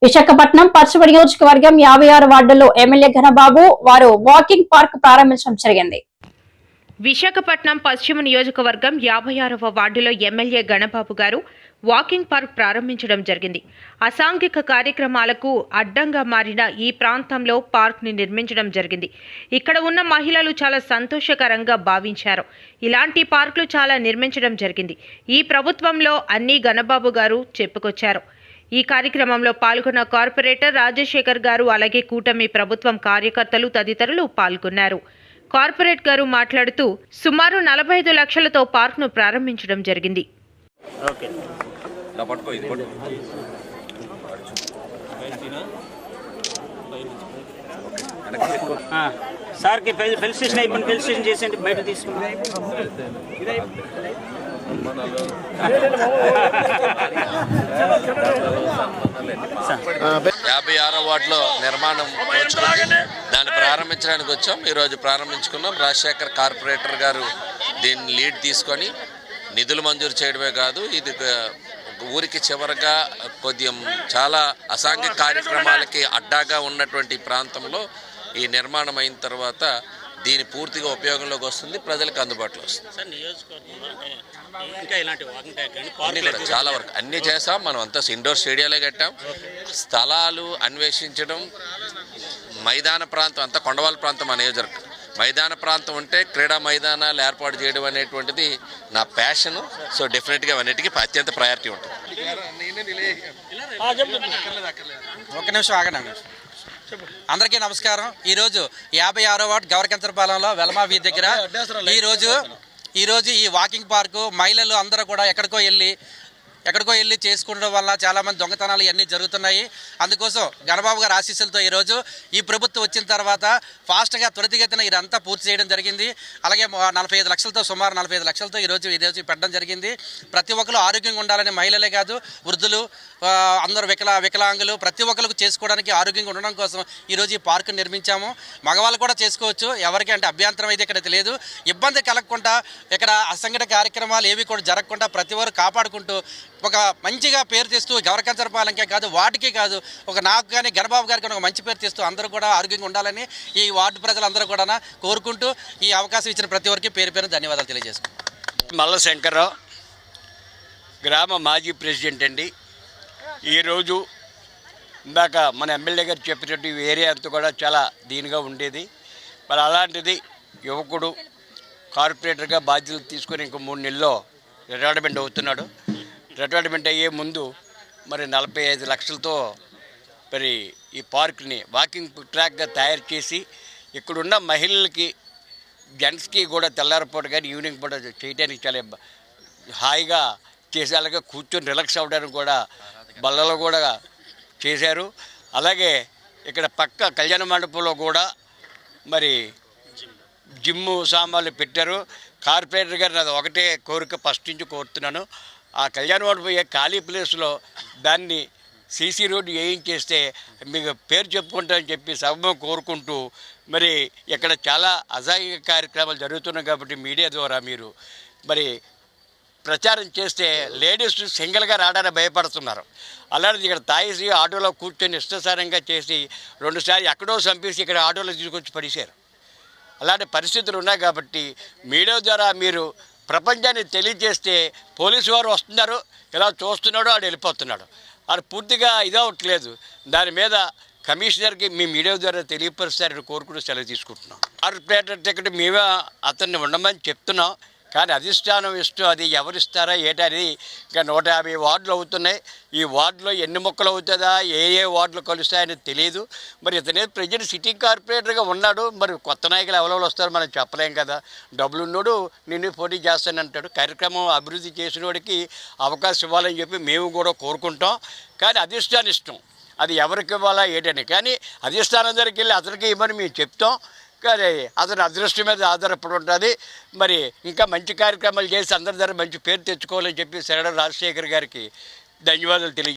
విశాఖపట్నం పశ్చిమ నియోజకవర్గం 56 వార్డులో ఎమ్మెల్యే ఘనబాబు వారు వాకింగ్ పార్క్ ప్రారంభించడం జరిగింది. విశాఖపట్నం పశ్చిమ నియోజకవర్గం 56వ వార్డులో ఎమ్మెల్యే గణబాబు గారు వాకింగ్ పార్క్ ప్రారంభించడం జరిగింది. అసాంఘిక కార్యక్రమాలకు అడ్డంగా మారిన ఈ ప్రాంతంలో పార్క్ని నిర్మించడం జరిగింది. ఇక్కడ ఉన్న మహిళలు చాలా సంతోషకరంగా భావించారు. ఇలాంటి పార్కులు చాలా నిర్మించడం జరిగింది. ఈ ప్రభుత్వంలో అన్ని గణబాబు గారు చెప్పుకొచ్చారు. ఈ కార్యక్రమంలో పాల్గొన్న కార్పొరేటర్ రాజశేఖర్ గారు, అలాగే కూటమి ప్రభుత్వం కార్యకర్తలు తదితరులు పాల్గొన్నారు. కార్పొరేట్ గారు మాట్లాడుతూ సుమారు 45 లక్షలతో పార్క్ను ప్రారంభించడం జరిగింది. సార్కి ఫెలిసిటేషన్ అయిపోయింది, ఫెలిసిటేషన్ చేసేయండి, బయట తీసుకుని 56వ వార్డులో నిర్మాణం దాన్ని ప్రారంభించడానికి వచ్చాం. ఈరోజు ప్రారంభించుకున్నాం. రాజశేఖర్ కార్పొరేటర్ గారు దీన్ని లీడ్ తీసుకొని నిధులు మంజూరు చేయడమే కాదు, ఇది ఊరికి చివరగా కొద్దిగా చాలా అసాంఘిక కార్యక్రమాలకి అడ్డాగా ఉన్నటువంటి ప్రాంతంలో ఈ నిర్మాణం అయిన తర్వాత దీని పూర్తిగా ఉపయోగంలోకి వస్తుంది, ప్రజలకు అందుబాటులో వస్తుంది. అన్నీ కూడా చాలా వరకు అన్నీ చేసాం. మనం అంతా ఇండోర్ స్టేడియాలే కట్టాం. స్థలాలు అన్వేషించడం, మైదాన ప్రాంతం అంతా కొండవాళ్ళ ప్రాంతం మా నియోజకవర్గం. మైదాన ప్రాంతం ఉంటే క్రీడా మైదానాలు ఏర్పాటు చేయడం అనేటువంటిది నా ప్యాషను. సో డెఫినెట్గా అన్నిటికీ అత్యంత ప్రయారిటీ ఉంటుంది. ఒక నిమిషం ఆగండి. అందరికీ నమస్కారం. ఈరోజు 56వ వార్డు గవర్కంచరపాలెంలో వెలమా వీధి దగ్గర ఈరోజు ఈ వాకింగ్ పార్కు మహిళలు అందరూ కూడా ఎక్కడికో వెళ్ళి చేసుకోవడం వల్ల చాలామంది దొంగతనాలు ఇవన్నీ జరుగుతున్నాయి. అందుకోసం గణబాబు గారి ఆశీస్సులతో ఈరోజు ఈ ప్రభుత్వం వచ్చిన తర్వాత ఫాస్ట్గా త్వరితగతిన ఇదంతా పూర్తి చేయడం జరిగింది. అలాగే 45 లక్షలతో సుమారు 45 లక్షలతో ఈరోజు పెట్టడం జరిగింది. ప్రతి ఒక్కరు ఆరోగ్యంగా ఉండాలని, మహిళలే కాదు వృద్ధులు అందరూ వికలాంగులు ప్రతి ఒక్కరికి చేసుకోవడానికి ఆరోగ్యంగా ఉండడం కోసం ఈరోజు ఈ పార్కు నిర్మించాము. మగవాళ్ళు కూడా చేసుకోవచ్చు, ఎవరికి అంటే అభ్యంతరం అయితే ఇక్కడ లేదు. ఇబ్బంది కలగకుండా ఇక్కడ అసంఘటిత కార్యక్రమాలు ఏవి కూడా జరగకుండా ప్రతి ఒక్కరు కాపాడుకుంటూ ఒక మంచిగా పేరు తెస్తూ గవర్కంచరపాలెంకే కాదు, వాటికి కాదు, నాకు కానీ గణబాబు గారికి ఒక మంచి పేరు తెస్తూ అందరూ కూడా ఆరోగ్యంగా ఉండాలని ఈ వార్డు ప్రజలందరూ కూడా కోరుకుంటూ ఈ అవకాశం ఇచ్చిన ప్రతి ఒక్కరికి పేరు ధన్యవాదాలు తెలియజేసుకుంటాం. మల్ల శంకర్రావు, గ్రామ మాజీ ప్రెసిడెంట్ అండి. ఈరోజు ఇందాక మన ఎమ్మెల్యే గారు చెప్పినట్టు ఈ ఏరియా అంతా కూడా చాలా దీనిగా ఉండేది. మరి అలాంటిది యువకుడు కార్పొరేటర్గా బాధ్యతలు తీసుకొని ఇంకో 3 నెలల్లో రిటైర్మెంట్ అవుతున్నాడు. రిటైర్మెంట్ అయ్యే ముందు మరి 45 లక్షలతో మరి ఈ పార్క్ని వాకింగ్ ట్రాక్గా తయారు చేసి ఇక్కడున్న మహిళలకి, జెంట్స్కి కూడా తెల్లారిపూట కానీ ఈవినింగ్ పూట చేయడానికి చాలా హాయిగా చేసి, అలాగే కూర్చొని రిలాక్స్ అవ్వడానికి కూడా బల్లలు కూడా చేశారు. అలాగే ఇక్కడ పక్క కళ్యాణ మండపంలో కూడా మరి జిమ్ము సామాన్లు పెట్టారు. కార్పొరేటర్ గారు నాది ఒకటే కోరిక, ఫస్ట్ నుంచి కోరుతున్నాను, ఆ కళ్యాణ మండపం ఖాళీ ప్లేస్లో దాన్ని సీసీ రోడ్డు వేయించేస్తే మీకు పేరు చెప్పుకుంటారని చెప్పి సభ కోరుకుంటూ, మరి ఇక్కడ చాలా అసాంఘిక కార్యక్రమాలు జరుగుతున్నాయి కాబట్టి మీడియా ద్వారా మీరు మరి ప్రచారం చేస్తే లేడీస్ సింగిల్గా రావడానికి భయపడుతున్నారు. అలాంటిది ఇక్కడ తాగేసి ఆటోలో కూర్చొని ఇష్టసారంగా చేసి 2 సార్లు ఎక్కడో చంపేసి ఇక్కడ ఆటోలో తీసుకొచ్చి పడిశారు. అలాంటి పరిస్థితులు ఉన్నాయి కాబట్టి మీడియా ద్వారా మీరు ప్రపంచాన్ని తెలియజేస్తే పోలీసు వారు వస్తున్నారు, ఇలా చూస్తున్నాడు, ఆడు వెళ్ళిపోతున్నాడు, ఆడు పూర్తిగా ఇదవట్లేదు. దాని మీద కమిషనర్కి మీ మీడియా ద్వారా తెలియపరుస్తారని కోరుకుంటూ సెలవు తీసుకుంటున్నాం. కార్పొరేటర్ టికెట్ మేమే అతన్ని ఉండమని చెప్తున్నాం, కానీ అధిష్టానం ఇష్టం, అది ఎవరిస్తారా ఏటని. ఇంకా 150 వార్డులు అవుతున్నాయి. ఈ వార్డులో ఎన్ని మొక్కలు అవుతుందా, ఏ వార్డులు కలుస్తాయని తెలియదు. మరి ఇతనే ప్రజెంట్ సిటీ కార్పొరేటర్గా ఉన్నాడు. మరి కొత్త నాయకులు ఎవరెవరు వస్తారో మనం చెప్పలేం కదా. డబ్బులు ఉన్నాడు, నిన్ను పోటీ చేస్తానంటాడు. కార్యక్రమం అభివృద్ధి చేసిన వాడికి అవకాశం ఇవ్వాలని చెప్పి మేము కూడా కోరుకుంటాం. కానీ అధిష్టానం ఇష్టం, అది ఎవరికి ఇవ్వాలా ఏటని. కానీ అధిష్టానం దగ్గరికి వెళ్ళి అతనికి ఇవ్వని మేము చెప్తాం, కానీ అతని అదృష్టం మీద ఆధారపడి ఉంటుంది. మరి ఇంకా మంచి కార్యక్రమాలు చేసి అందరి దగ్గర మంచి పేరు తెచ్చుకోవాలని చెప్పి శరణ రాజశేఖర్ గారికి ధన్యవాదాలు తెలియ